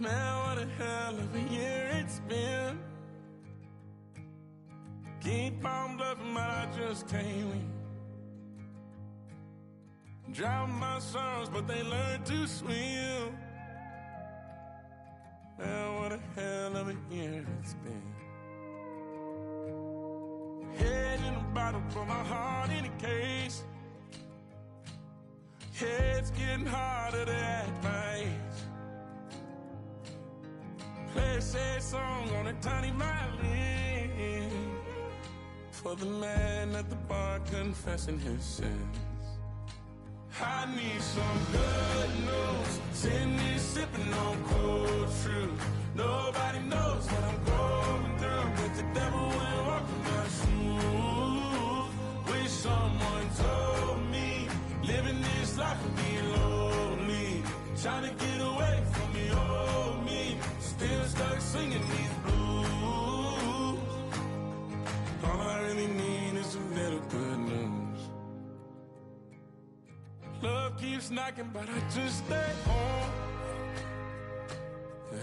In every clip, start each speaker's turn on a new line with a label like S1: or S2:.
S1: Man, what a hell of a year it's been. Keep on bluffing, but I just can't win. Drown my sorrows, but they learn to swim. Man, what a hell of a year it's been. Head in a bottle, put my heart in a case. Yeah, it's getting harder to act my age. Play a sad song on a tiny violin for the man at the bar confessing his sins. I need some good news. Send me sipping on cold truth. Nobody knows what I'm going through, but the devil will walk in my shoes. Wish someone told me living this life would be lonely. Trying to get away from the old me. Still stuck singing these blues. All I really need is a little good news. Love keeps knocking, but I just stay home.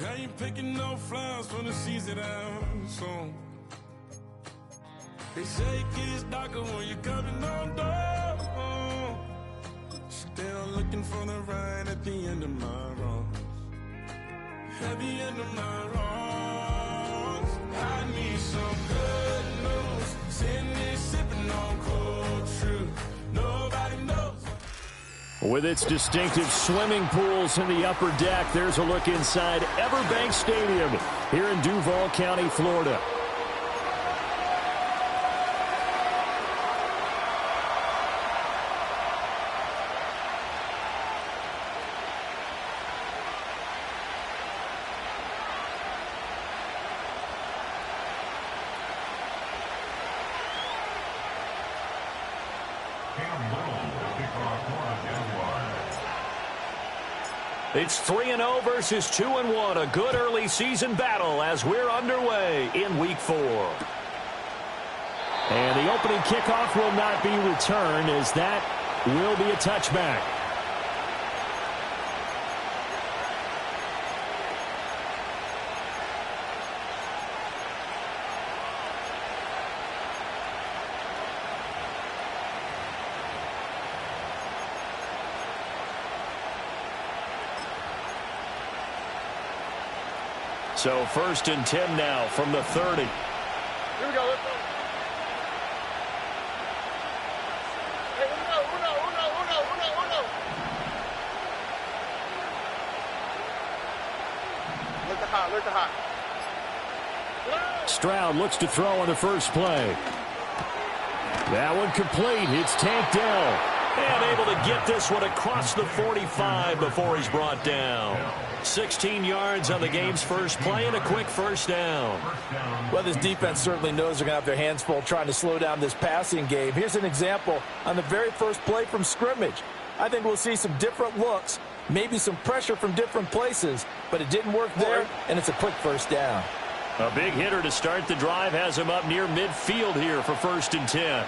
S1: I ain't picking no flowers for the seeds that I'm sown. They say it gets darker when you're coming on door. Still looking for the right at the end of my wrongs. At the end of my wrongs, I need some good news. Sitting there sipping on cold truth. Nobody knows.
S2: With its distinctive swimming pools in the upper deck, there's a look inside Everbank Stadium here in Duval County, Florida. It's 3-0 versus 2-1, a good early season battle as we're underway in Week 4. And the opening kickoff will not be returned, as that will be a touchback. So 1st and 10 now from the 30.
S3: Here we go. Let's go. Hey, uno. Look the hot.
S2: Stroud looks to throw on the first play. That one complete. It's tanked down. And able to get this one across the 45 before he's brought down. 16 yards on the game's first play and a quick first down.
S4: Well, this defense certainly knows they're going to have their hands full trying to slow down this passing game. Here's an example on the very first play from scrimmage. I think we'll see some different looks, maybe some pressure from different places, but it didn't work there, and it's a quick first down.
S2: A big hitter to start the drive has him up near midfield here for 1st and 10.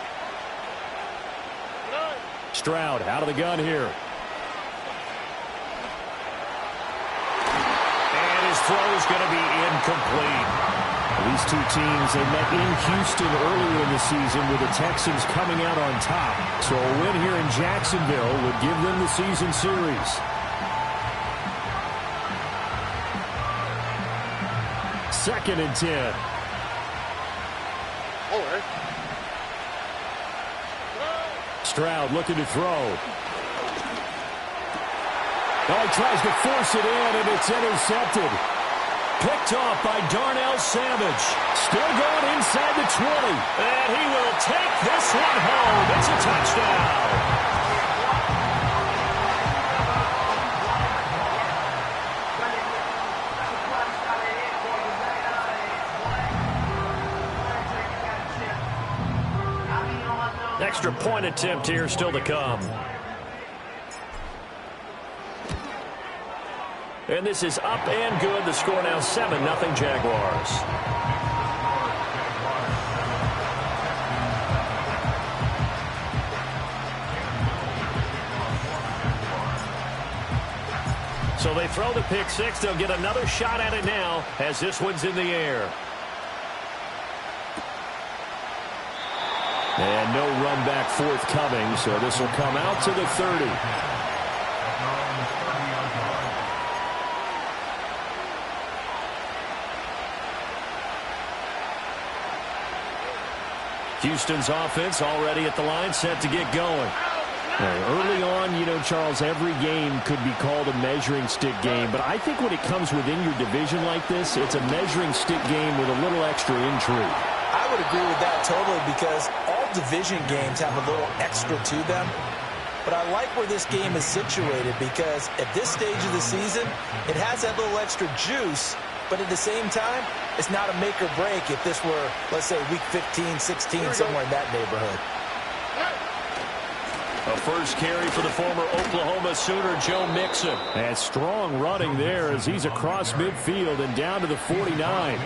S2: Stroud out of the gun here. And his throw is going to be incomplete. These two teams, they met in Houston earlier in the season with the Texans coming out on top. So a win here in Jacksonville would give them the season series. Second and 10.
S3: All right.
S2: Stroud looking to throw. Oh, he tries to force it in, and it's intercepted. Picked off by Darnell Savage. Still going inside the 20. And he will take this one home. It's a touchdown. Extra point attempt here still to come. And this is up and good. The score now 7-0 Jaguars. So they throw the pick six. They'll get another shot at it now as this one's in the air. And no run back forthcoming, so this will come out to the 30. Houston's offense already at the line, set to get going. Early on, you know, Charles, every game could be called a measuring stick game, but I think when it comes within your division like this, it's a measuring stick game with a little extra intrigue.
S4: I would agree with that totally, because all division games have a little extra to them. But I like where this game is situated, because at this stage of the season, it has that little extra juice, but at the same time, it's not a make or break if this were, let's say, week 15, 16, somewhere in that neighborhood.
S2: A first carry for the former Oklahoma Sooner, Joe Mixon. And strong running there as he's across midfield and down to the 49.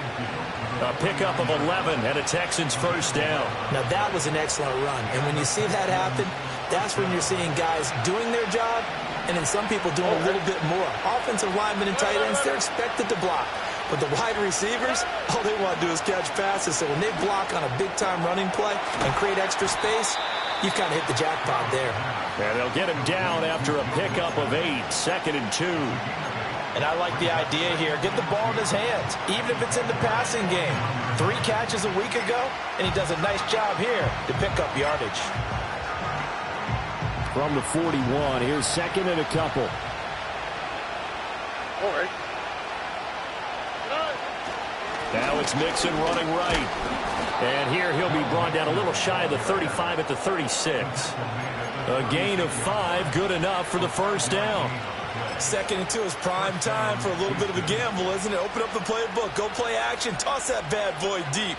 S2: A pickup of 11 and a Texans first down.
S4: Now that was an excellent run. And when you see that happen, that's when you're seeing guys doing their job and then some people doing a little bit more. Offensive linemen and tight ends, they're expected to block. But the wide receivers, all they want to do is catch passes. So when they block on a big-time running play and create extra space, you've kind of hit the jackpot there.
S2: And they'll get him down after a pickup of 8, 2nd and 2.
S4: And I like the idea here. Get the ball in his hands, even if it's in the passing game. 3 catches a week ago, and he does a nice job here to pick up yardage.
S2: From the 41, here's 2nd and a couple.
S3: All right.
S2: Now it's Mixon running right. And here he'll be brought down a little shy of the 35 at the 36. A gain of 5, good enough for the first down.
S4: 2nd and 2 is prime time for a little bit of a gamble, isn't it? Open up the playbook, go play action, toss that bad boy deep.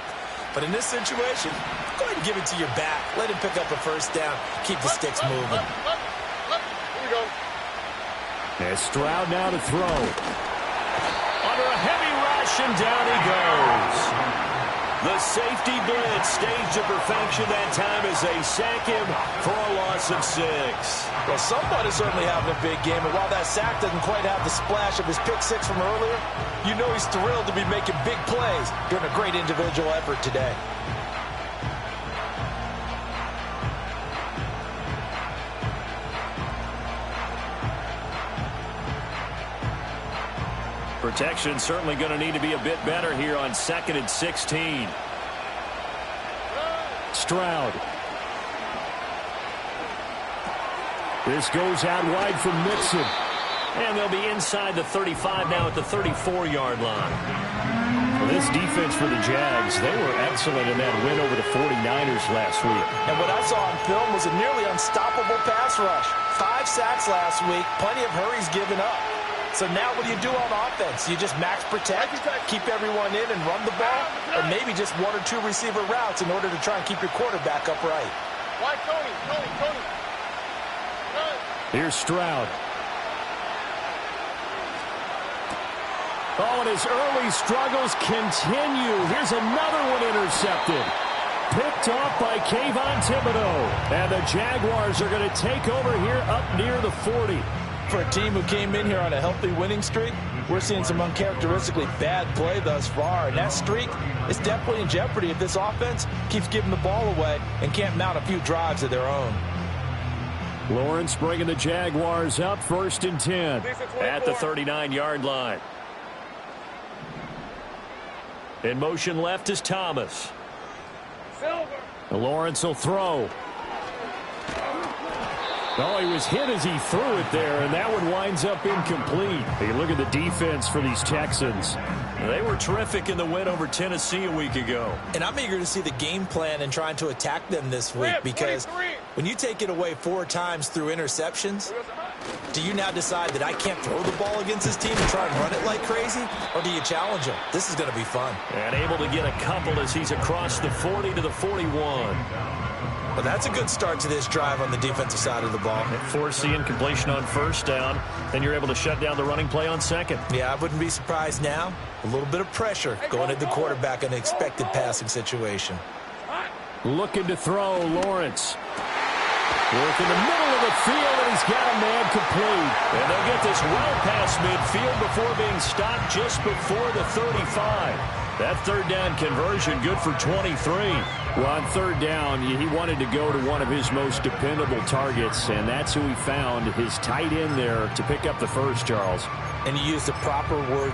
S4: But in this situation, go ahead and give it to your back. Let him pick up a first down. Keep the sticks moving.
S3: Here we go.
S2: And Stroud now to throw. Under a heavy rush, and down he goes. The safety blitz staged to perfection that time as they sack him for a loss of 6.
S4: Well, somebody's certainly having a big game, and while that sack doesn't quite have the splash of his pick 6 from earlier, you know he's thrilled to be making big plays during a great individual effort today.
S2: Protection certainly going to need to be a bit better here on 2nd and 16. Stroud. This goes out wide from Mixon. And they'll be inside the 35 now at the 34-yard line. Well, this defense for the Jags, they were excellent in that win over the 49ers last week.
S4: And what I saw on film was a nearly unstoppable pass rush. 5 sacks last week, plenty of hurries given up. So now what do you do on offense? You just max protect, keep everyone in and run the ball, or maybe just 1 or 2 receiver routes in order to try and keep your quarterback upright.
S3: Why, Tony?
S2: Here's Stroud. Oh, and his early struggles continue. Here's another one intercepted. Picked off by Kayvon Thibodeau. And the Jaguars are going to take over here up near the 40.
S4: For a team who came in here on a healthy winning streak, we're seeing some uncharacteristically bad play thus far. And that streak is definitely in jeopardy if this offense keeps giving the ball away and can't mount a few drives of their own.
S2: Lawrence bringing the Jaguars up 1st and 10 at the 39-yard line. In motion left is Thomas. Lawrence will throw. Oh, he was hit as he threw it there, and that one winds up incomplete. Hey, look at the defense for these Texans. They were terrific in the win over Tennessee a week ago.
S4: And I'm eager to see the game plan and trying to attack them this week, because when you take it away 4 times through interceptions, do you now decide that I can't throw the ball against this team and try and run it like crazy? Or do you challenge them? This is going to be fun.
S2: And able to get a couple as he's across the 40 to the 41.
S4: Well, that's a good start to this drive on the defensive side of the ball.
S2: Force the incompletion on 1st down. Then you're able to shut down the running play on 2nd.
S4: Yeah, I wouldn't be surprised now. A little bit of pressure going at the quarterback in an expected passing situation.
S2: Looking to throw, Lawrence. Work in the middle of the field, and he's got a man complete. And they'll get this well past midfield before being stopped just before the 35. That third down conversion good for 23.
S5: Well, on third down, he wanted to go to one of his most dependable targets, and that's who he found, his tight end there, to pick up the first, Charles.
S4: And he used the proper word.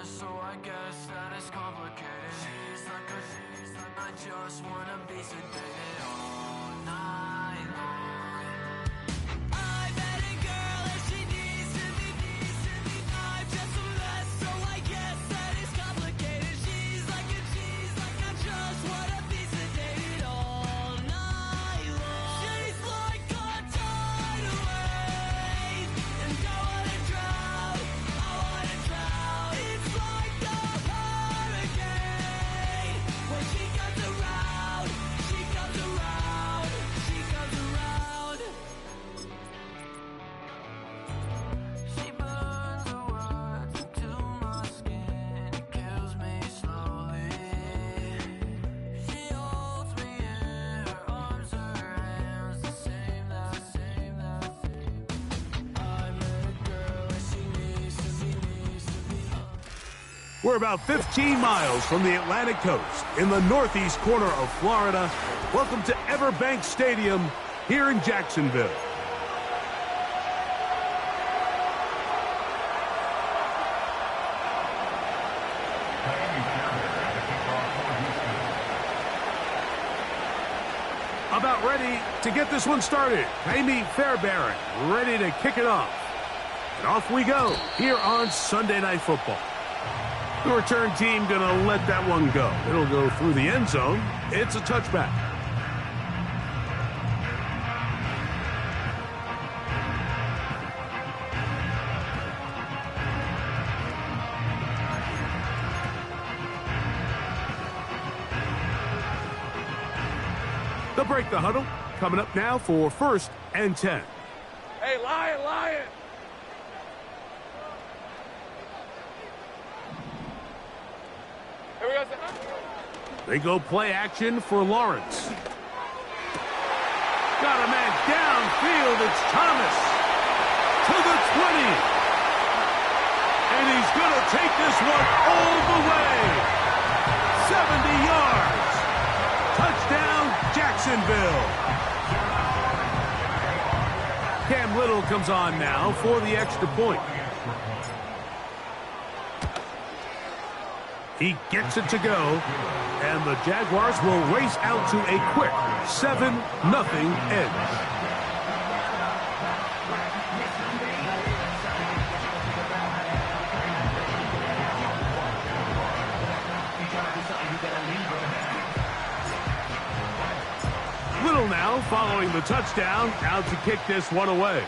S6: So I guess that it's complicated. I just wanna be sedated all night long. I met a girl and she needs to be. I'm just a mess, so I guess that it's complicated. She's like I just wanna be sedated all night long. She's like a tidal wave, and I wanna drown. It's like a hurricane. When she comes around, she comes around, she comes around. She burns the words into my skin. It kills me slowly. She holds me in her arms, her hands, the same. I met a girl and she needs to be.
S7: We're about 15 miles from the Atlantic coast in the northeast corner of Florida. Welcome to Everbank Stadium here in Jacksonville. About ready to get this one started. Amy Fairbairn ready to kick it off. And off we go here on Sunday Night Football. The return team going to let that one go. It'll go through the end zone. It's a touchback. They'll break the huddle. Coming up now for 1st and 10.
S3: Hey, Lion! Here we go.
S7: They go play action for Lawrence. Got a man downfield. It's Thomas to the 20. And he's going to take this one all the way. 70 yards. Touchdown, Jacksonville. Cam Little comes on now for the extra point. He gets it to go, and the Jaguars will race out to a quick 7-0 edge. Little now following the touchdown, out to kick this one away.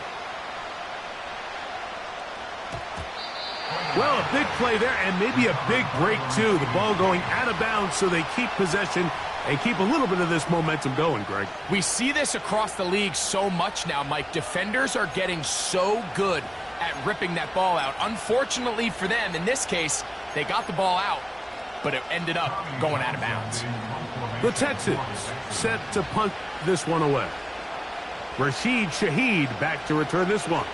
S7: Well, a big play there, and maybe a big break, too. The ball going out of bounds, so they keep possession and keep a little bit of this momentum going, Greg.
S8: We see this across the league so much now, Mike. Defenders are getting so good at ripping that ball out. Unfortunately for them, in this case, they got the ball out, but it ended up going out of bounds.
S7: The Texans set to punt this one away. Rashid Shaheed back to return this one.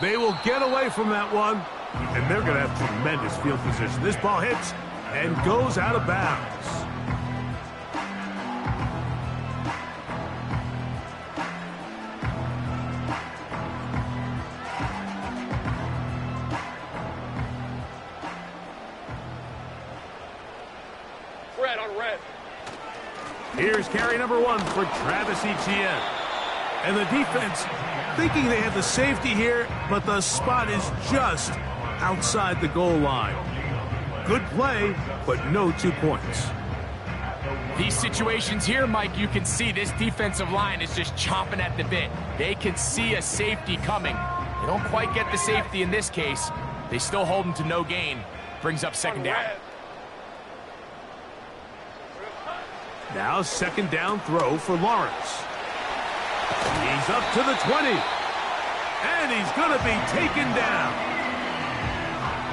S7: They will get away from that one, and they're going to have tremendous field position. This ball hits and goes out of bounds.
S3: Red on red.
S7: Here's carry number 1 for Travis Etienne. And the defense thinking they have the safety here, but the spot is just outside the goal line. Good play, but no 2 points.
S8: These situations here, Mike, you can see this defensive line is just chomping at the bit. They can see a safety coming, don't quite get the safety in this case. They still hold him to no gain. Brings up second down.
S7: Now second down throw for Lawrence. He's up to the 20. And he's going to be taken down.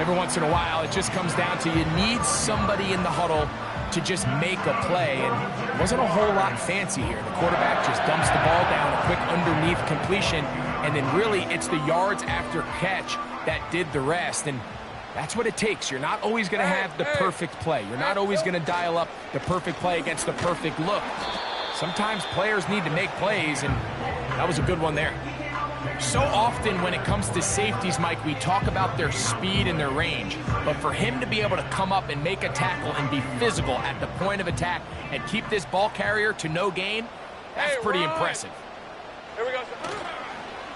S8: Every once in a while, it just comes down to you need somebody in the huddle to just make a play. And it wasn't a whole lot fancy here. The quarterback just dumps the ball down, a quick underneath completion, and then really it's the yards after catch that did the rest. And that's what it takes. You're not always going to have the perfect play. You're not always going to dial up the perfect play against the perfect look. Sometimes players need to make plays, and that was a good one there. So often when it comes to safeties, Mike, we talk about their speed and their range. But for him to be able to come up and make a tackle and be physical at the point of attack and keep this ball carrier to no gain, that's pretty impressive.
S3: Here we go.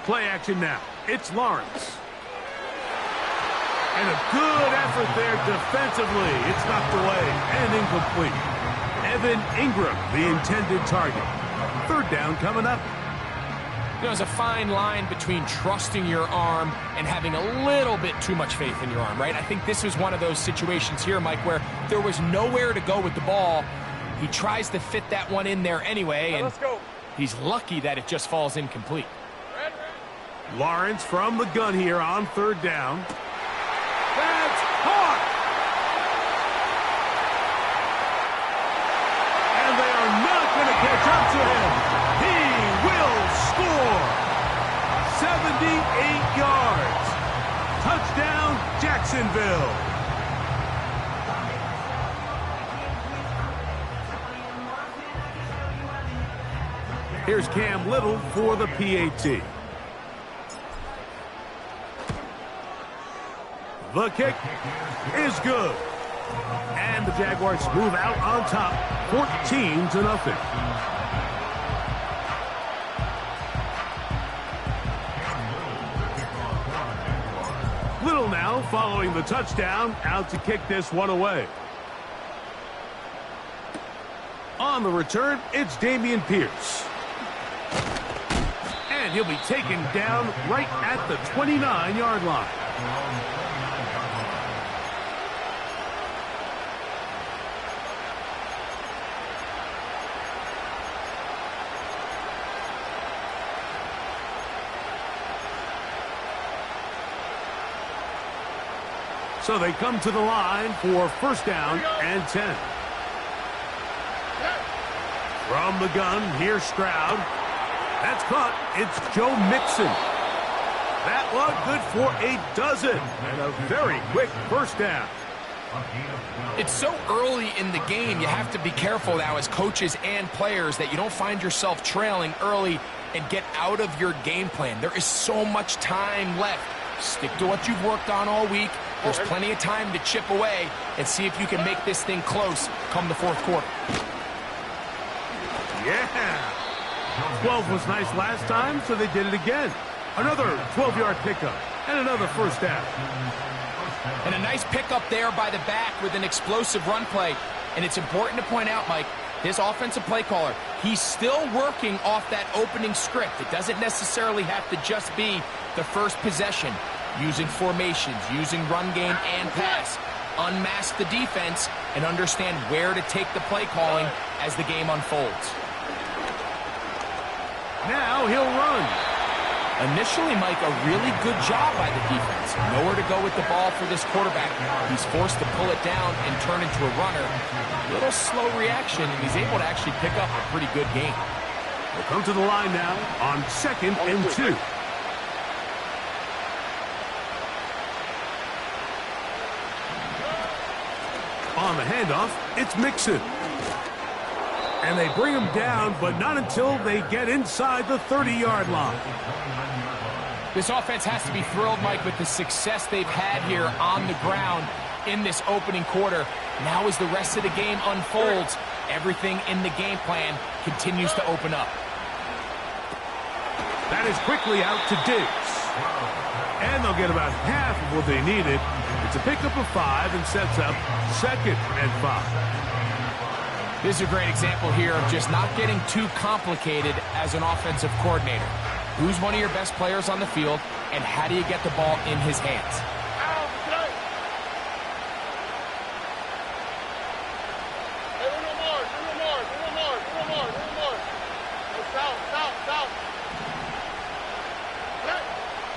S7: Play action now. It's Lawrence. And a good effort there defensively. It's knocked away and incomplete. Evan Ingram, the intended target. Third down coming up.
S8: You know, there's a fine line between trusting your arm and having a little bit too much faith in your arm, right? I think this was one of those situations here, Mike, where there was nowhere to go with the ball. He tries to fit that one in there anyway, and he's lucky that it just falls incomplete.
S7: Lawrence from the gun here on third down. That's caught! And they are not going to catch up to him. He will score. 78 yards. Touchdown, Jacksonville. Here's Cam Little for the PAT. The kick is good. And the Jaguars move out on top, 14-0. Little now following the touchdown, out to kick this one away. On the return, it's Dameon Pierce. And he'll be taken down right at the 29-yard line. So they come to the line for first down and 10. From the gun, here's Stroud. That's caught. It's Joe Mixon. That one good for a dozen. And a very quick first down.
S8: It's so early in the game, you have to be careful now as coaches and players that you don't find yourself trailing early and get out of your game plan. There is so much time left. Stick to what you've worked on all week. There's plenty of time to chip away and see if you can make this thing close come the fourth quarter.
S7: Yeah. 12 was nice last time, so they did it again. Another 12-yard pickup and another first down.
S8: And a nice pickup there by the back with an explosive run play. And it's important to point out, Mike, this offensive play caller, he's still working off that opening script. It doesn't necessarily have to just be the first possession. Using formations, using run game and pass. Unmask the defense and understand where to take the play calling as the game unfolds.
S7: Now he'll run.
S8: Initially, Mike, a really good job by the defense. Nowhere to go with the ball for this quarterback. He's forced to pull it down and turn into a runner. A little slow reaction, and he's able to actually pick up a pretty good game.
S7: We'll come to the line now on 2nd and 2. On the handoff, it's Mixon. And they bring him down, but not until they get inside the 30-yard line.
S8: This offense has to be thrilled, Mike, with the success they've had here on the ground in this opening quarter. Now as the rest of the game unfolds, everything in the game plan continues to open up.
S7: That is quickly out to Diggs. And they'll get about half of what they needed. It's a pickup of 5 and sets up 2nd and 5.
S8: This is a great example here of just not getting too complicated as an offensive coordinator. Who's one of your best players on the field, and how do you get the ball in his hands?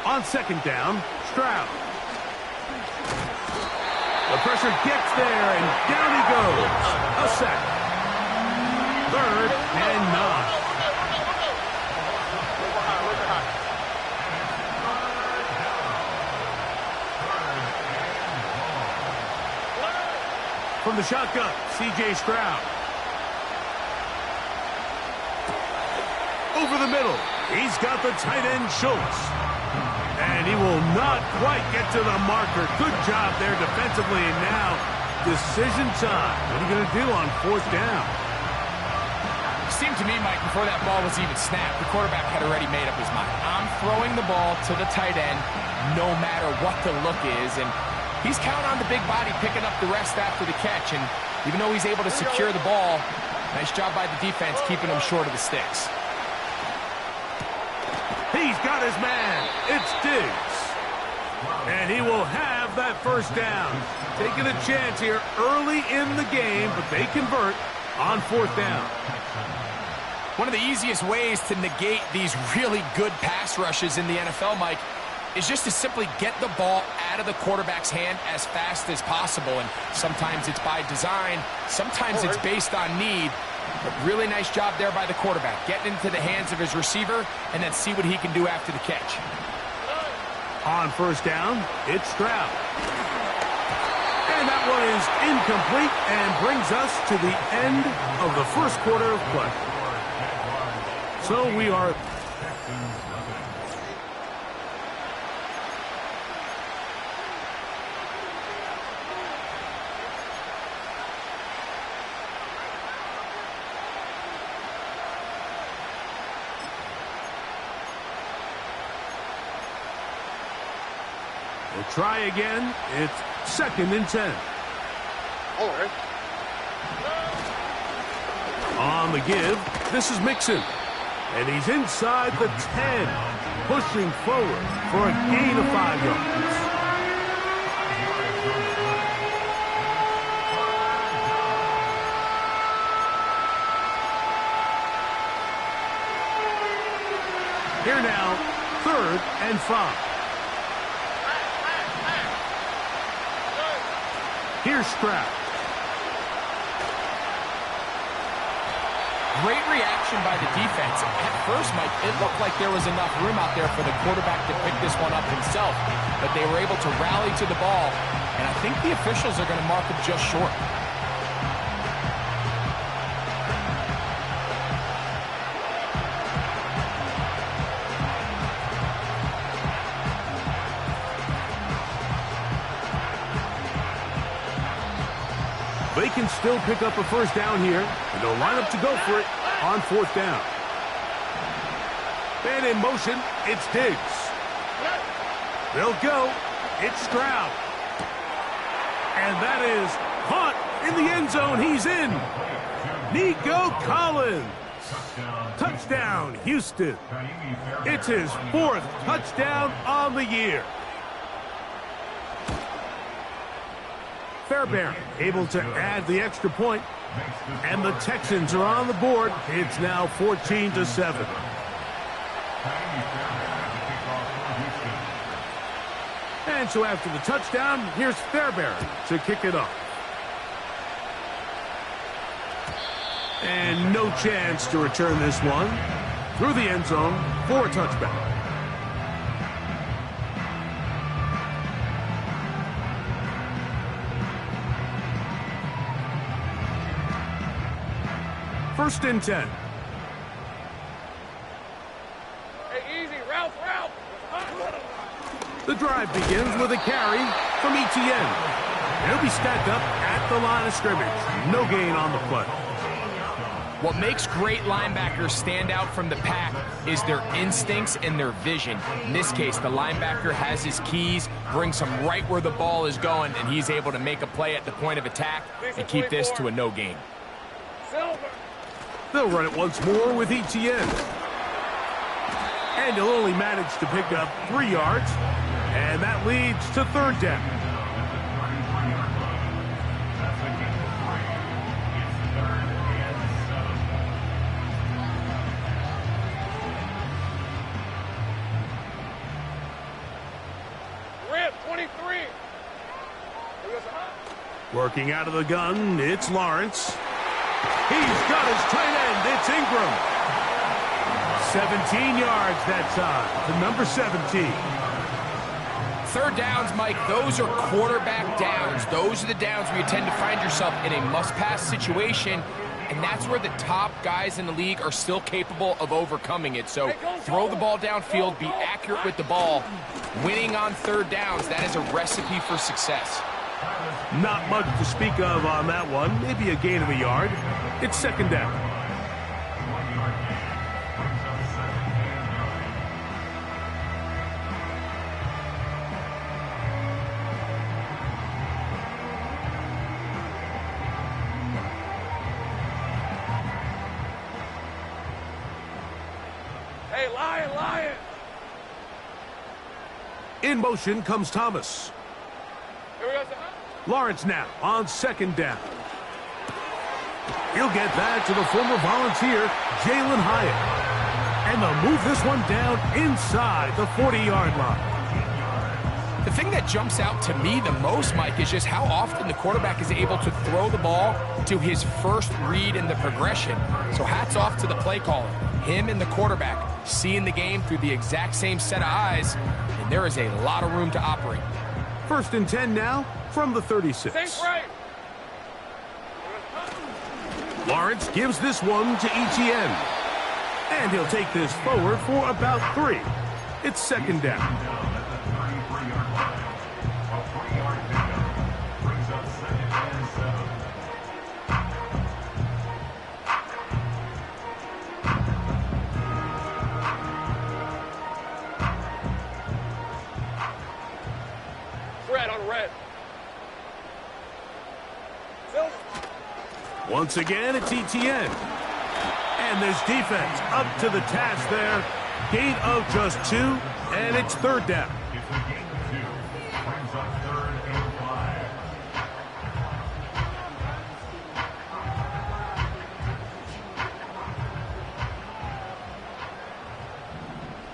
S7: On second down, Stroud. The pressure gets there, and down he goes. A sack. 3rd and 9. From the shotgun, C.J. Stroud. Over the middle, he's got the tight end Schultz. And he will not quite get to the marker. Good job there defensively, and now decision time. What are you going to do on 4th down?
S8: It seemed to me, Mike, before that ball was even snapped, the quarterback had already made up his mind. I'm throwing the ball to the tight end no matter what the look is, and he's counting on the big body picking up the rest after the catch, and even though he's able to secure the ball, nice job by the defense keeping him short of the sticks.
S7: He's got his man. It's Diggs. And he will have that 1st down. Taking a chance here early in the game, but they convert on 4th down.
S8: One of the easiest ways to negate these really good pass rushes in the NFL, Mike, is just to simply get the ball out of the quarterback's hand as fast as possible. And sometimes it's by design, sometimes it's based on need. But really nice job there by the quarterback, getting into the hands of his receiver and then see what he can do after the catch.
S7: On 1st down, it's Stroud. And that one is incomplete and brings us to the end of the 1st quarter of play. So we are... We'll try again. It's 2nd and 10.
S3: All right.
S7: On the give, this is Mixon. And he's inside the 10, pushing forward for a gain of 5 yards. Here now, 3rd and 5. Here's Stroud.
S8: Great reaction by the defense. At first, Mike, it looked like there was enough room out there for the quarterback to pick this one up himself, but they were able to rally to the ball, and I think the officials are going to mark him just short.
S7: They can still pick up a 1st down here, and they'll line up to go for it on 4th down. And in motion, it's Diggs. They'll go. It's Stroud. And that is caught in the end zone. He's in. Nico Collins. Touchdown, Houston. It's his 4th touchdown on the year. Fairbairn able to add the extra point, and the Texans are on the board. It's now 14-7. And so after the touchdown, here's Fairbairn to kick it off. And no chance to return this one through the end zone for a touchback. First and 10.
S3: Hey, easy. Route.
S7: The drive begins with a carry from Etienne. He'll be stacked up at the line of scrimmage. No gain on the play.
S8: What makes great linebackers stand out from the pack is their instincts and their vision. In this case, the linebacker has his keys, brings him right where the ball is going, and he's able to make a play at the point of attack and keep this to a no gain.
S3: Silver.
S7: They'll run it once more with Etienne. And he'll only manage to pick up 3 yards. And that leads to third down.
S3: Rip, 23.
S7: Working out of the gun, it's Lawrence. He's got his tight end. It's Ingram. 17 yards that time to number 17.
S8: Third downs, Mike, those are quarterback downs. Those are the downs where you tend to find yourself in a must-pass situation, and that's where the top guys in the league are still capable of overcoming it. So throw the ball downfield, be accurate with the ball. Winning on third downs, that is a recipe for success.
S7: Not much to speak of on that one. Maybe a gain of a yard. It's second down.
S3: Hey, Lion.
S7: In motion comes Thomas.
S3: Here we go, sir.
S7: Lawrence now on second down. He'll get that to the former Volunteer, Jalen Hyatt. And they'll move this one down inside the 40-yard line.
S8: The thing that jumps out to me the most, Mike, is just how often the quarterback is able to throw the ball to his first read in the progression. So hats off to the play caller. Him and the quarterback seeing the game through the exact same set of eyes, and there is a lot of room to operate.
S7: First and 10 now from the 36.
S3: Think right.
S7: Lawrence gives this one to Etienne. And he'll take this forward for about 3. It's second down.
S3: Red on red.
S7: Once again, it's Etienne. And this defense up to the task there. Gain of just 2, and it's third down.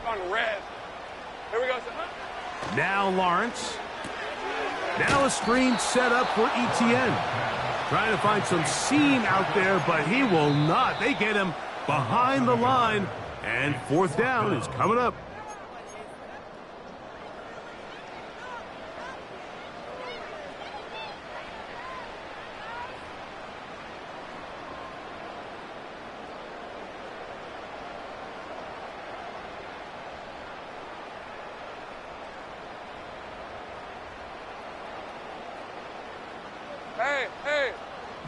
S3: On red. Here we go, sir.
S7: Now Lawrence. Now a screen set up for Etienne. Trying to find some seam out there, but he will not. They get him behind the line, and fourth down is coming up.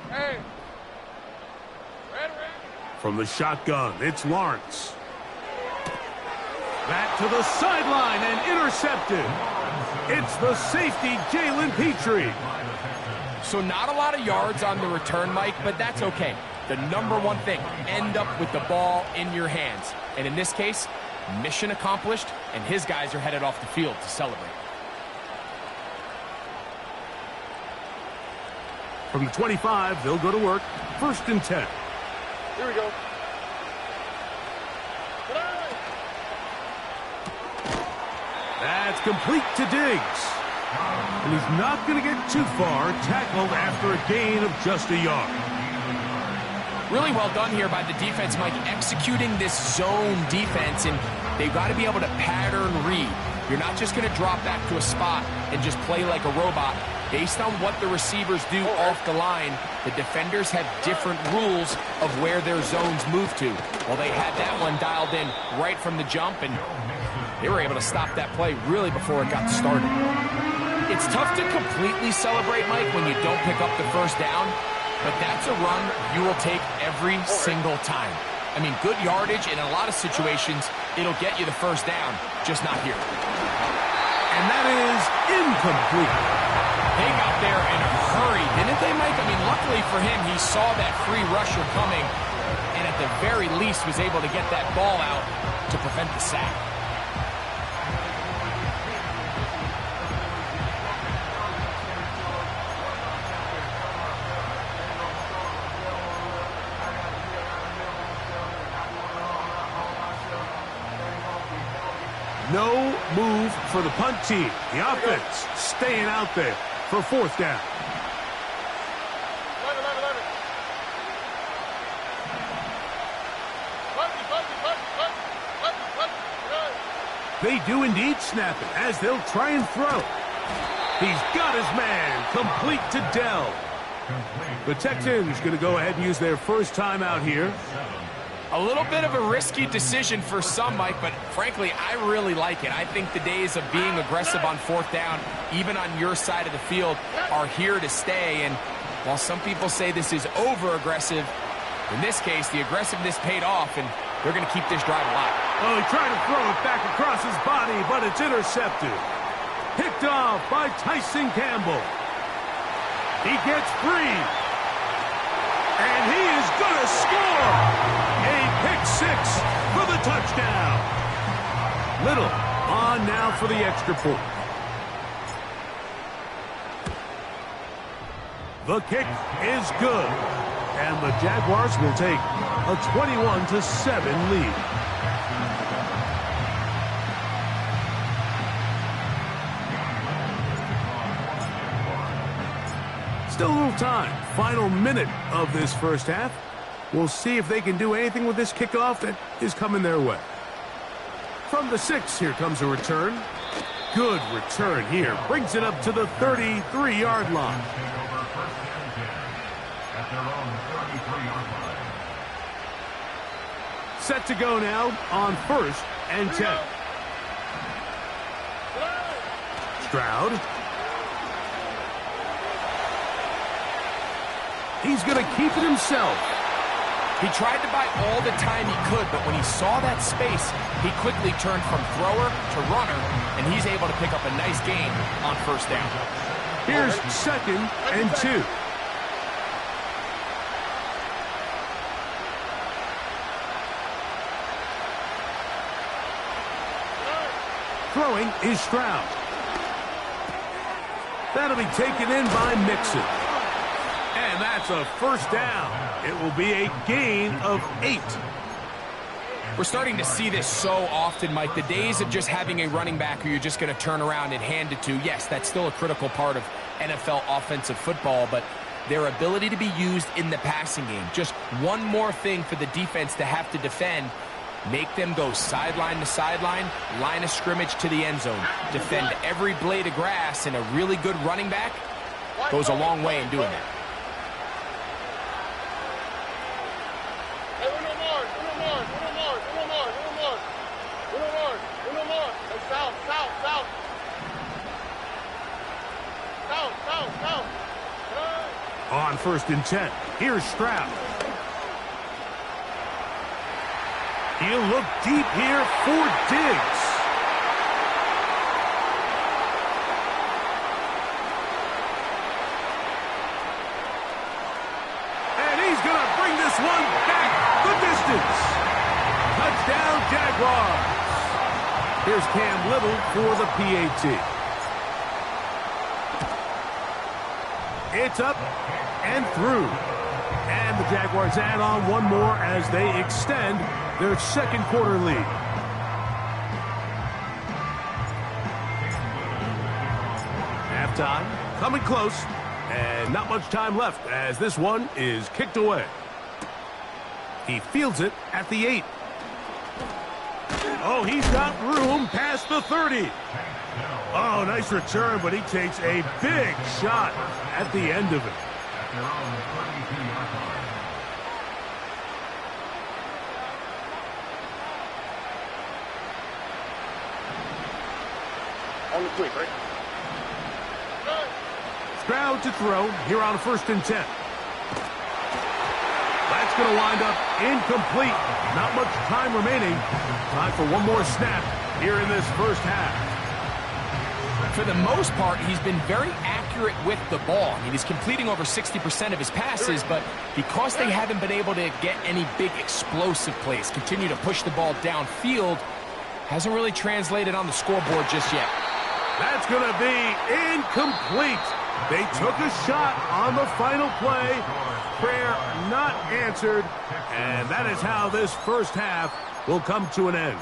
S3: Hey. Red.
S7: From the shotgun, it's Lawrence. Back to the sideline and intercepted. It's the safety, Jalen Petrie.
S8: So not a lot of yards on the return, Mike, but that's okay. The number one thing, end up with the ball in your hands. And in this case, mission accomplished, and his guys are headed off the field to celebrate.
S7: From the 25, they'll go to work. First and 10.
S3: Here we go.
S7: That's complete to Diggs. And he's not going to get too far, tackled after a gain of just a yard.
S8: Really well done here by the defense, Mike, executing this zone defense, and they've got to be able to pattern read. You're not just going to drop back to a spot and just play like a robot. Based on what the receivers do off the line, the defenders have different rules of where their zones move to. Well, they had that one dialed in right from the jump, and they were able to stop that play really before it got started. It's tough to completely celebrate, Mike, when you don't pick up the first down, but that's a run you will take every single time. I mean, good yardage, and in a lot of situations, it'll get you the first down, just not here.
S7: And that is incomplete.
S8: They got there in a hurry, didn't they, Mike? I mean, luckily for him, he saw that free rusher coming, and at the very least was able to get that ball out to prevent the sack.
S7: No move for the punt team. The offense staying out there for fourth down. They do indeed snap it as they'll try and throw. He's got his man complete to Dell. The Texans going to go ahead and use their first timeout here.
S8: A little bit of a risky decision for some, Mike, but frankly, I really like it. I think the days of being aggressive on fourth down, even on your side of the field, are here to stay. And while some people say this is over-aggressive, in this case, the aggressiveness paid off, and they're going to keep this drive alive.
S7: Oh, he tried to throw it back across his body, but it's intercepted. Picked off by Tyson Campbell. He gets free. And he is going to score. A pick six for the touchdown. Little on now for the extra point. The kick is good. And the Jaguars will take a 21-7 lead. Still a little time. Final minute of this first half. We'll see if they can do anything with this kickoff that is coming their way. From the 6, here comes a return. Good return here. Brings it up to the 33-yard line. Set to go now on 1st and 10. Stroud. He's going to keep it himself.
S8: He tried to buy all the time he could, but when he saw that space, he quickly turned from thrower to runner, and he's able to pick up a nice gain on first down.
S7: Here's 2nd and 2. Throwing is Stroud. That'll be taken in by Mixon. And that's a first down. It will be a gain of 8.
S8: We're starting to see this so often, Mike. The days of just having a running back who you're just going to turn around and hand it to, yes, that's still a critical part of NFL offensive football, but their ability to be used in the passing game, just one more thing for the defense to have to defend. Make them go sideline to sideline, line of scrimmage to the end zone. Defend every blade of grass, and a really good running back goes a long way in doing that.
S7: On 1st and 10, here's Stroud. He'll look deep here for Diggs. And he's going to bring this one back the distance. Touchdown, Jaguars. Here's Cam Little for the PAT. It's up and through. And the Jaguars add on one more as they extend their second quarter lead. Halftime coming close, and not much time left as this one is kicked away. He fields it at the 8. Oh, he's got room past the 30. Oh, nice return, but he takes a big shot at the end of it.
S3: On the tweak, right?
S7: Stroud to throw here on 1st and 10. That's going to wind up incomplete. Not much time remaining. Time for one more snap here in this first half.
S8: For the most part, he's been very accurate accurate with the ball. I mean, he's completing over 60% of his passes, but because they haven't been able to get any big explosive plays, continue to push the ball downfield, hasn't really translated on the scoreboard just yet.
S7: That's going to be incomplete. They took a shot on the final play. Prayer not answered. And that is how this first half will come to an end.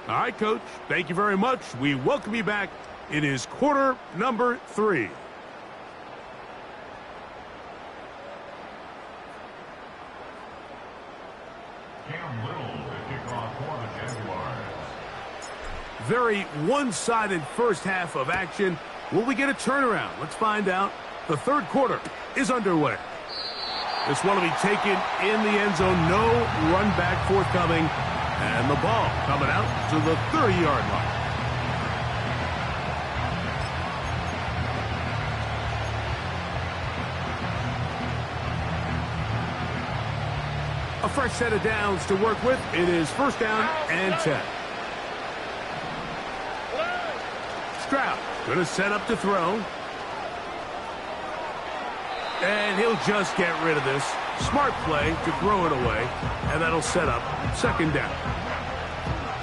S7: All right, Coach, thank you very much. We welcome you back. It is quarter number 3. Very one-sided first half of action. Will we get a turnaround? Let's find out. The third quarter is underway. This one will be taken in the end zone. No run back forthcoming. And the ball coming out to the 30-yard line. A fresh set of downs to work with. It is first down and 10. Stroud going to set up to throw. And he'll just get rid of this. Smart play to throw it away. And that'll set up second down.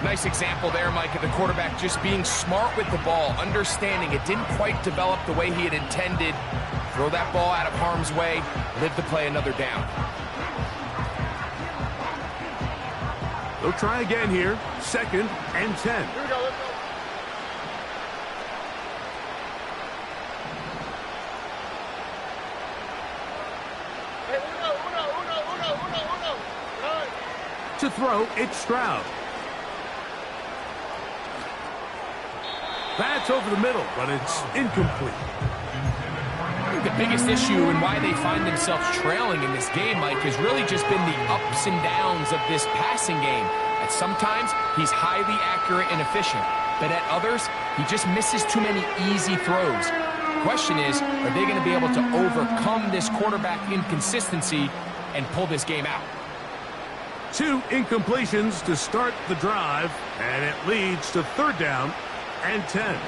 S8: Nice example there, Mike, of the quarterback just being smart with the ball, understanding it didn't quite develop the way he had intended. Throw that ball out of harm's way, live to play another down.
S7: They'll try again here. Second and 10.
S3: Here we go, let's go. Hey, uno. Nice.
S7: To throw, it's Stroud. That's over the middle, but it's incomplete.
S8: I think the biggest issue and why they find themselves trailing in this game, Mike, has really just been the ups and downs of this passing game. At sometimes, he's highly accurate and efficient, but at others, he just misses too many easy throws. The question is, are they going to be able to overcome this quarterback inconsistency and pull this game out?
S7: 2 incompletions to start the drive, and it leads to third down and 10.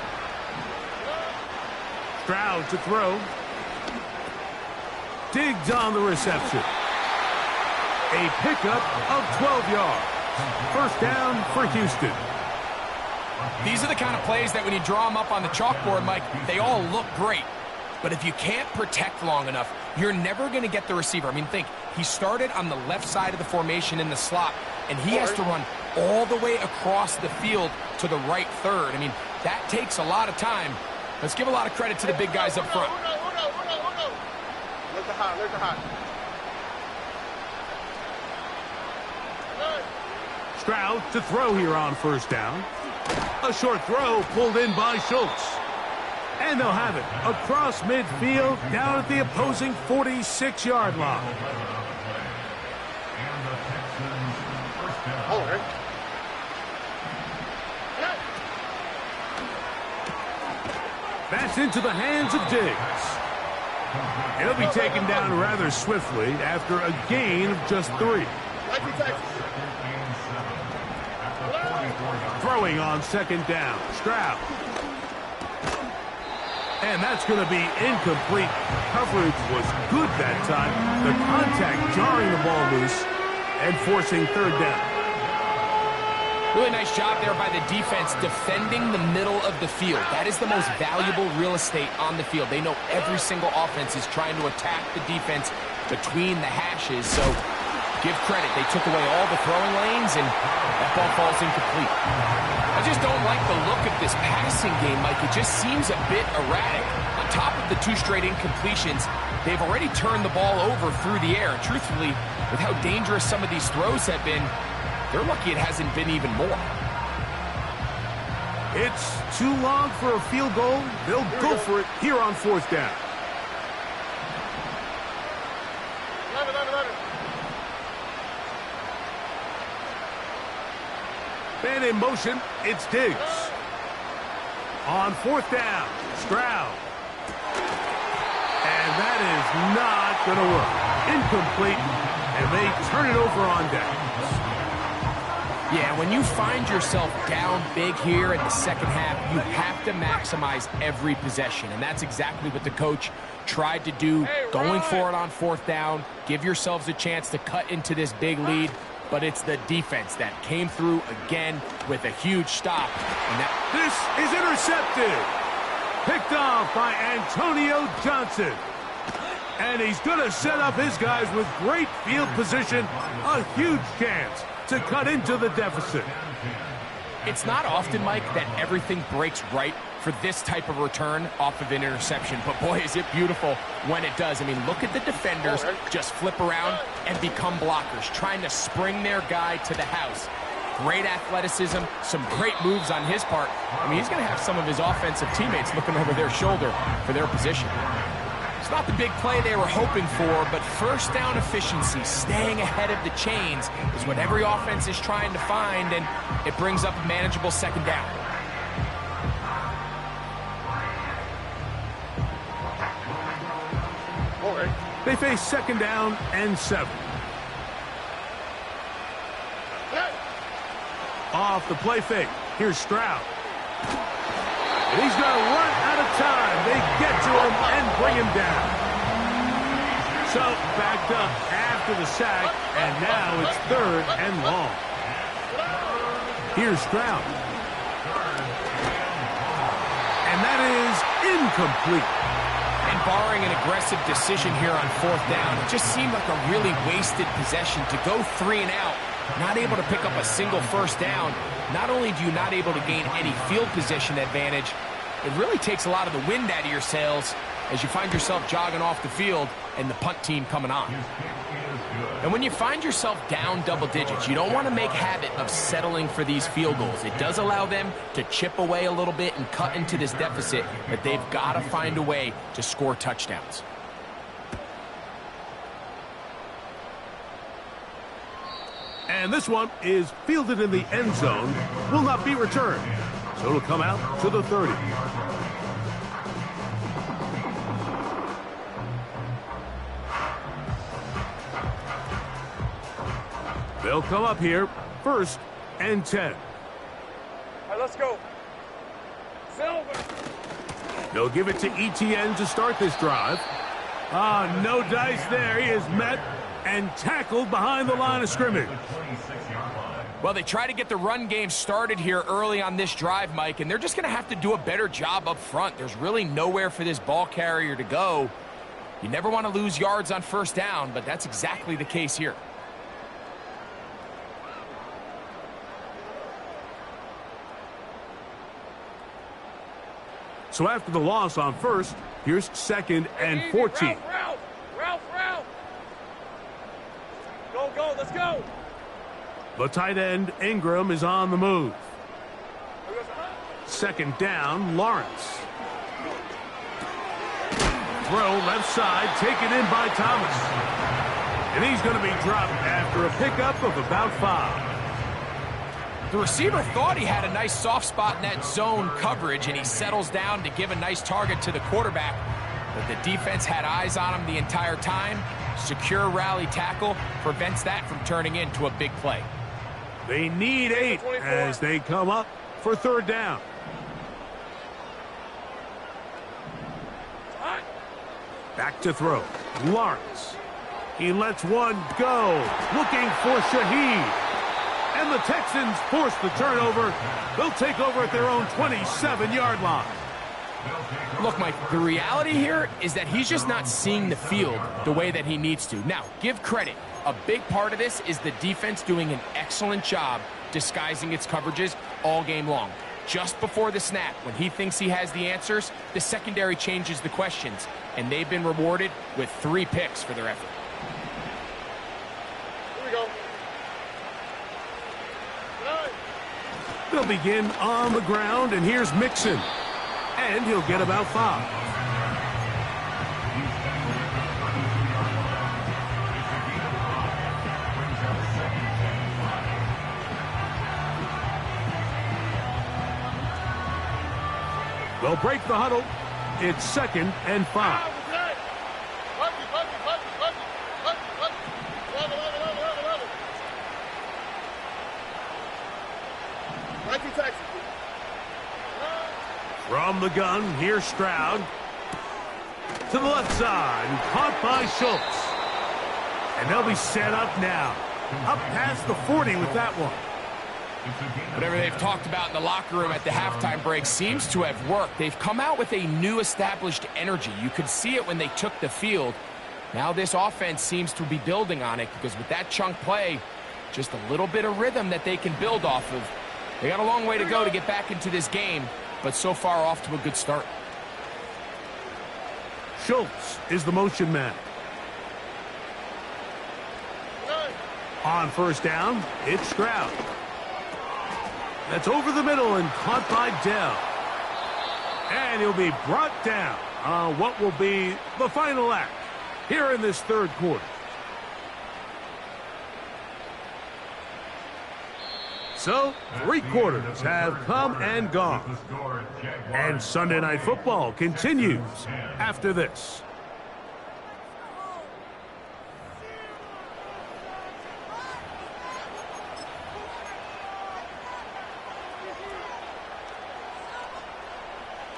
S7: Stroud to throw. Diggs on the reception. A pickup of 12 yards. First down for Houston.
S8: These are the kind of plays that when you draw them up on the chalkboard, Mike, they all look great. But if you can't protect long enough, you're never going to get the receiver. I mean, think, he started on the left side of the formation in the slot, and he has to run all the way across the field to the right third. I mean, that takes a lot of time. Let's give a lot of credit to the big guys up front.
S3: Look hot.
S7: Stroud to throw here on first down. A short throw pulled in by Schultz. And they'll have it across midfield down at the opposing 46-yard line. That's into the hands of Diggs. He'll be taken down rather swiftly after a gain of just 3. Throwing on second down. Stroud. And that's going to be incomplete. Coverage was good that time. The contact jarring the ball loose and forcing third down.
S8: Really nice job there by the defense defending the middle of the field. That is the most valuable real estate on the field. They know every single offense is trying to attack the defense between the hashes. So give credit. They took away all the throwing lanes, and that ball falls incomplete. I just don't like the look of this passing game, Mike. It just seems a bit erratic. On top of the 2 straight incompletions, they've already turned the ball over through the air. And truthfully, with how dangerous some of these throws have been, they're lucky it hasn't been even more.
S7: It's too long for a field goal. They'll go for it here on fourth down. And in motion, it's Diggs. On fourth down, Stroud. And that is not going to work. Incomplete, and they turn it over on downs.
S8: Yeah, when you find yourself down big here in the second half, you have to maximize every possession, and that's exactly what the coach tried to do, going for it on fourth down, give yourselves a chance to cut into this big lead, but it's the defense that came through again with a huge stop. And
S7: this is intercepted. Picked off by Antonio Johnson. And he's going to set up his guys with great field position, a huge chance to cut into the deficit.
S8: It's not often, Mike, that everything breaks right for this type of return off of an interception, but boy, is it beautiful when it does. I mean, look at the defenders just flip around and become blockers, trying to spring their guy to the house. Great athleticism, some great moves on his part. I mean, he's going to have some of his offensive teammates looking over their shoulder for their position. It's not the big play they were hoping for, but first down efficiency, staying ahead of the chains, is what every offense is trying to find, and it brings up a manageable second down.
S7: They face second down and 7. Off the play fake. Here's Stroud. And he's going to run out of time. They get to him and bring him down. So backed up after the sack, and now it's 3rd and long. Here's Stroud. And that is incomplete.
S8: And barring an aggressive decision here on fourth down, it just seemed like a really wasted possession to go 3 and out. Not able to pick up a single first down. Not only do you not able to gain any field position advantage, it really takes a lot of the wind out of your sails as you find yourself jogging off the field and the punt team coming on. And when you find yourself down double digits, you don't want to make habit of settling for these field goals. It does allow them to chip away a little bit and cut into this deficit, but they've got to find a way to score touchdowns.
S7: And this one is fielded in the end zone, will not be returned. So it'll come out to the 30. They'll come up here, 1st and 10.
S3: All right, let's go. Silver.
S7: They'll give it to ETN to start this drive. No dice there. He is met and tackled behind the line of scrimmage.
S8: Well, they try to get the run game started here early on this drive, Mike, and they're just going to have to do a better job up front. There's really nowhere for this ball carrier to go. You never want to lose yards on first down, but that's exactly the case here.
S7: So after the loss on 1st, here's 2nd and 14.
S3: Ralph. Go, let's go.
S7: The tight end, Ingram, is on the move. 2nd down, Lawrence. Throw left side, taken in by Thomas. And he's going to be dropped after a pickup of about 5.
S8: The receiver thought he had a nice soft spot in that zone coverage, and he settles down to give a nice target to the quarterback. But the defense had eyes on him the entire time. Secure rally tackle prevents that from turning into a big play.
S7: They need 8 as they come up for 3rd down. Back to throw. Lawrence. He lets one go. Looking for Shaheed. And the Texans force the turnover. They'll take over at their own 27-yard line.
S8: Look, Mike, the reality here is that he's just not seeing the field the way that he needs to. Now, give credit. A big part of this is the defense doing an excellent job disguising its coverages all game long. Just before the snap, when he thinks he has the answers, the secondary changes the questions, and they've been rewarded with 3 picks for their effort.
S3: Here we go.
S7: They'll begin on the ground, and here's Mixon. And he'll get about 5. They'll break the huddle. It's 2nd and 5. From the gun, here's Stroud. To the left side, caught by Schultz. And they'll be set up now. Up past the 40 with that one.
S8: Whatever they've talked about in the locker room at the halftime break seems to have worked. They've come out with a new established energy. You could see it when they took the field. Now this offense seems to be building on it because with that chunk play, just a little bit of rhythm that they can build off of. They got a long way to go to get back into this game, but so far off to a good start.
S7: Schultz is the motion man. On first down, it's Stroud. That's over the middle and caught by Dell. And he'll be brought down on what will be the final act here in this third quarter. So, 3 quarters have come and gone. And Sunday Night Football continues after this.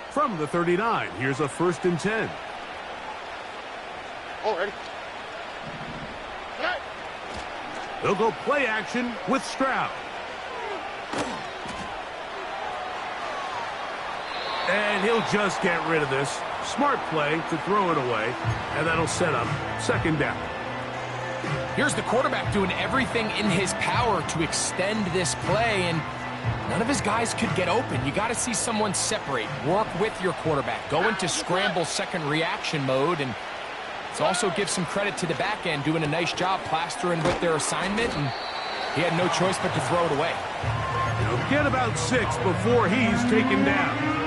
S7: From the 39, here's a 1st and 10.
S3: Already.
S7: They'll go play action with Stroud. And he'll just get rid of this. Smart play to throw it away. And that'll set up 2nd down.
S8: Here's the quarterback doing everything in his power to extend this play, and none of his guys could get open. You got to see someone separate, work with your quarterback, go into scramble second reaction mode, and it also gives some credit to the back end doing a nice job plastering with their assignment, and he had no choice but to throw it away.
S7: He'll get about 6 before he's taken down.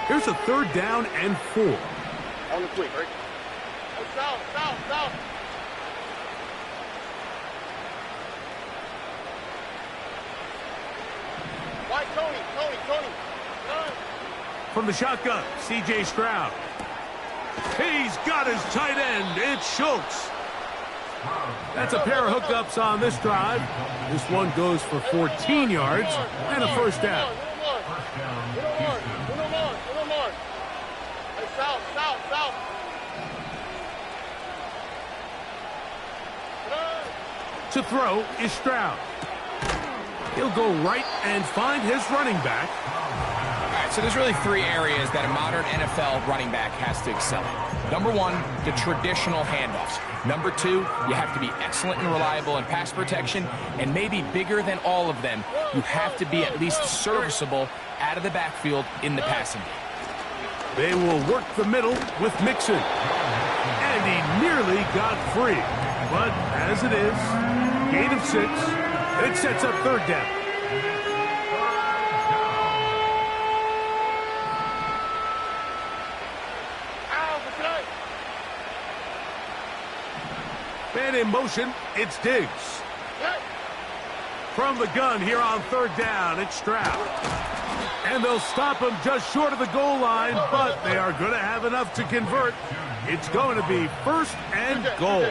S7: Here's a 3rd down and 4.
S3: On the quick, right? Oh, south. White, Tony.
S7: From the shotgun, C.J. Stroud. He's got his tight end. It's Schultz. That's a pair of hookups on this drive. This one goes for 14 yards and a 1st down.
S3: South.
S7: To throw is Stroud. He'll go right and find his running back.
S8: All right, so there's really 3 areas that a modern NFL running back has to excel in. Number 1, the traditional handoffs. Number 2, you have to be excellent and reliable in pass protection, and maybe bigger than all of them, you have to be at least serviceable out of the backfield in the passing game.
S7: They will work the middle with Mixon. And he nearly got free. But as it is, gain of 6. It sets up 3rd down. And in motion, it's Diggs. From the gun here on 3rd down, it's Stroud. And they'll stop him just short of the goal line, but they are going to have enough to convert. It's going to be 1st and goal.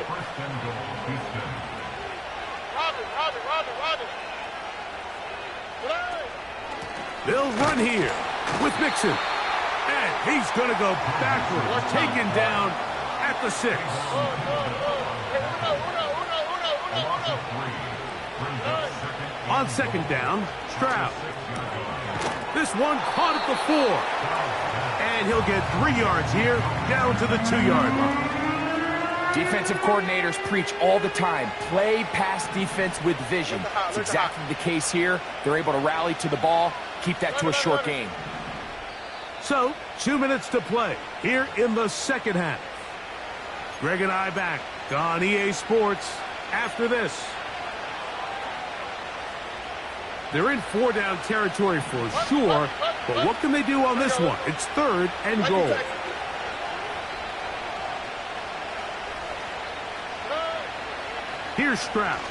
S7: They'll run here with Mixon. And he's going to go backwards, taken down at the 6. On 2nd down, Stroud. This one caught at the 4. And he'll get 3 yards here, down to the 2-yard line.
S8: Defensive coordinators preach all the time, play pass defense with vision. It's exactly the case here. They're able to rally to the ball, keep that to a short game.
S7: So, 2 minutes to play here in the 2nd half. Greg and I back on EA Sports after this. They're in 4-down territory for sure, but what can they do on this one? It's 3rd and goal. Here's Here's Stroud.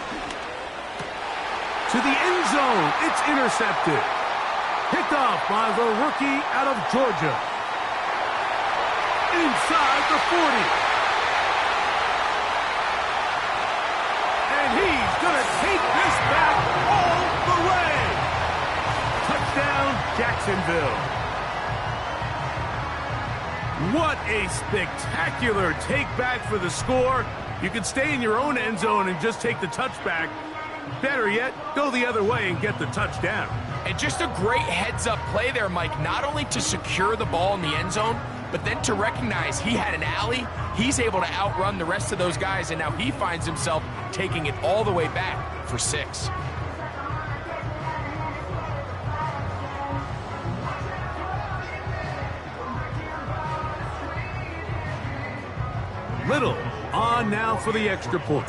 S7: To the end zone. It's intercepted. Picked off by the rookie out of Georgia. Inside the 40. And he's going to take this back all the way. Touchdown, Jacksonville. What a spectacular take back for the score. You can stay in your own end zone and just take the touchback. Better yet, go the other way and get the touchdown.
S8: And just a great heads-up play there, Mike, not only to secure the ball in the end zone, but then to recognize he had an alley. He's able to outrun the rest of those guys, and now he finds himself taking it all the way back for 6.
S7: Little on now for the extra point.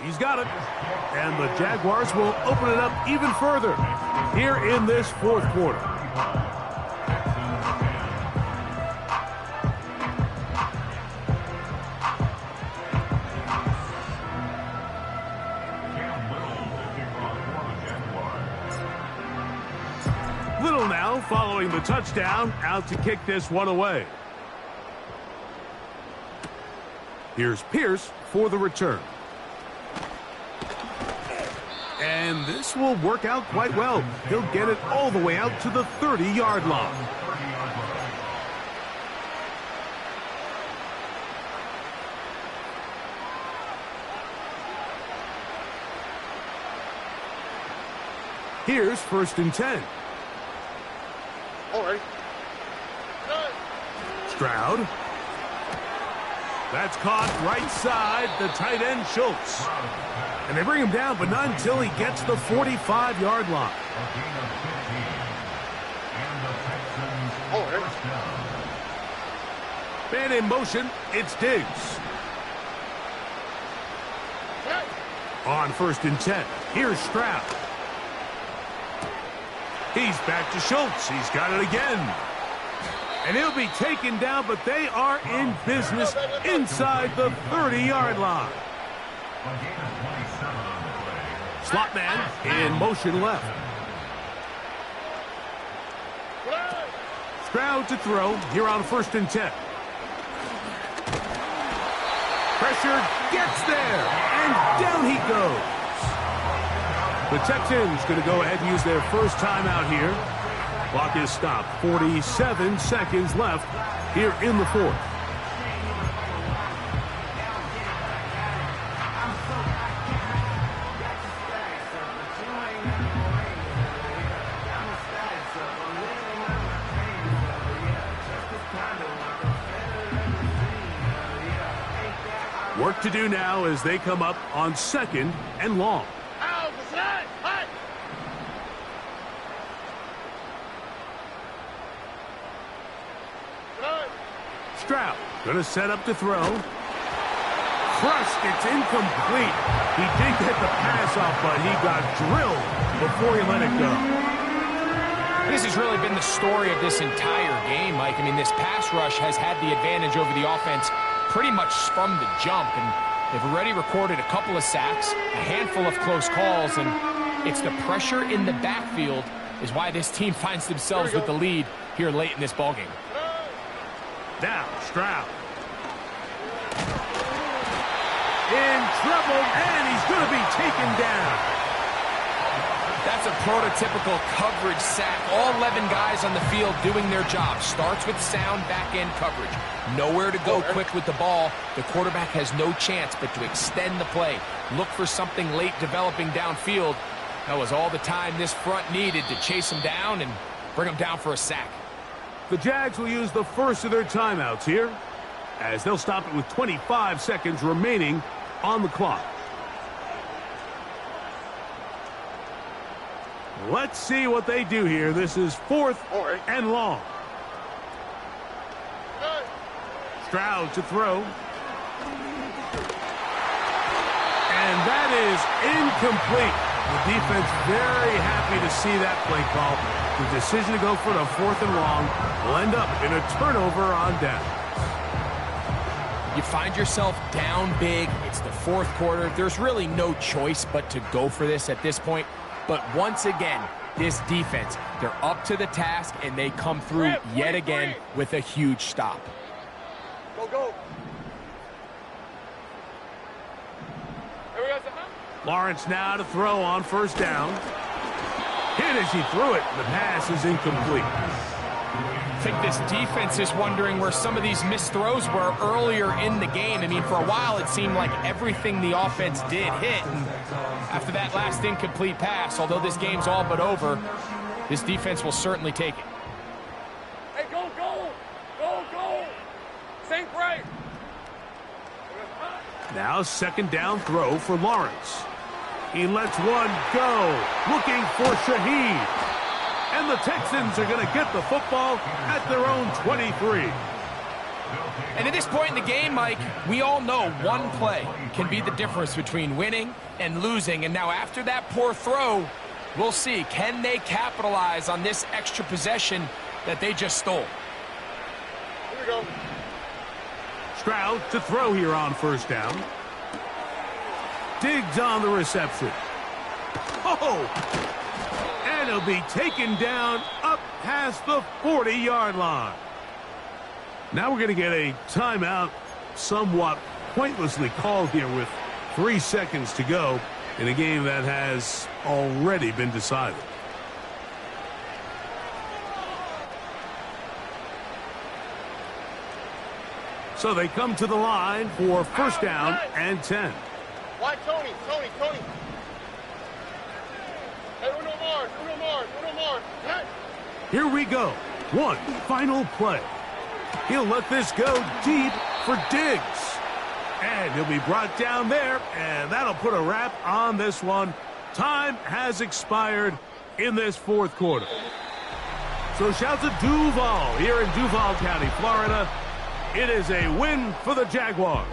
S7: He's got it. And the Jaguars will open it up even further here in this fourth quarter. Little now following the touchdown, out to kick this one away. Here's Pierce for the return. And this will work out quite well. He'll get it all the way out to the 30-yard line. Here's 1st and 10.
S3: All right.
S7: Stroud. That's caught right side, the tight end Schultz. And they bring him down, but not until he gets the 45-yard line.
S3: All right.
S7: Man in motion, it's Diggs. On 1st and 10, here's Stroud. He's back to Schultz. He's got it again. And he'll be taken down, but they are in business inside the 30-yard line. Slot man in motion left. Stroud to throw here on 1st and 10. Pressure gets there, and down he goes. The Texans going to go ahead and use their first timeout here. Clock is stopped. 47 seconds left here in the fourth. Work to do now as they come up on 2nd and long. Stroud going to set up to throw. Crushed. It's incomplete. He did get the pass off, but he got drilled before he let it go.
S8: This has really been the story of this entire game, Mike. I mean, this pass rush has had the advantage over the offense pretty much from the jump, and they've already recorded a couple of sacks, a handful of close calls, and it's the pressure in the backfield is why this team finds themselves with the lead here late in this ballgame.
S7: Now, Stroud. In trouble, and he's going to be taken down.
S8: That's a prototypical coverage sack. All 11 guys on the field doing their job. Starts with sound back-end coverage. Nowhere to go quick with the ball. The quarterback has no chance but to extend the play. Look for something late developing downfield. That was all the time this front needed to chase him down and bring him down for a sack.
S7: The Jags will use the first of their timeouts here, as they'll stop it with 25 seconds remaining on the clock. Let's see what they do here. This is 4th and long. Stroud to throw. And that is incomplete. The defense very happy to see that play call. The decision to go for the 4th and long will end up in a turnover on down.
S8: You find yourself down big. It's the fourth quarter. There's really no choice but to go for this at this point. But once again, this defense, they're up to the task, and they come through yet again with a huge stop.
S3: Go, go. Here we go,
S7: Lawrence now to throw on first down. Hit as he threw it. The pass is incomplete.
S8: I think this defense is wondering where some of these missed throws were earlier in the game. I mean, for a while, it seemed like everything the offense did hit. And after that last incomplete pass, although this game's all but over, this defense will certainly take it.
S3: Hey, go, go. Go, go. Sink right.
S7: Now second down throw for Lawrence. He lets one go, looking for Shaheed. And the Texans are going to get the football at their own 23.
S8: And at this point in the game, Mike, we all know one play can be the difference between winning and losing. And now after that poor throw, we'll see, can they capitalize on this extra possession that they just stole?
S3: Here we go.
S7: Stroud to throw here on first down. Diggs on the reception. Oh! And he'll be taken down up past the 40-yard line. Now we're going to get a timeout, somewhat pointlessly called here with 3 seconds to go in a game that has already been decided. So they come to the line for first down and 10.
S3: Why, Tony? Hey, Uno Mars.
S7: Here we go. One final play. He'll let this go deep for Diggs. And he'll be brought down there, and that'll put a wrap on this one. Time has expired in this fourth quarter. So shout to Duval here in Duval County, Florida. It is a win for the Jaguars.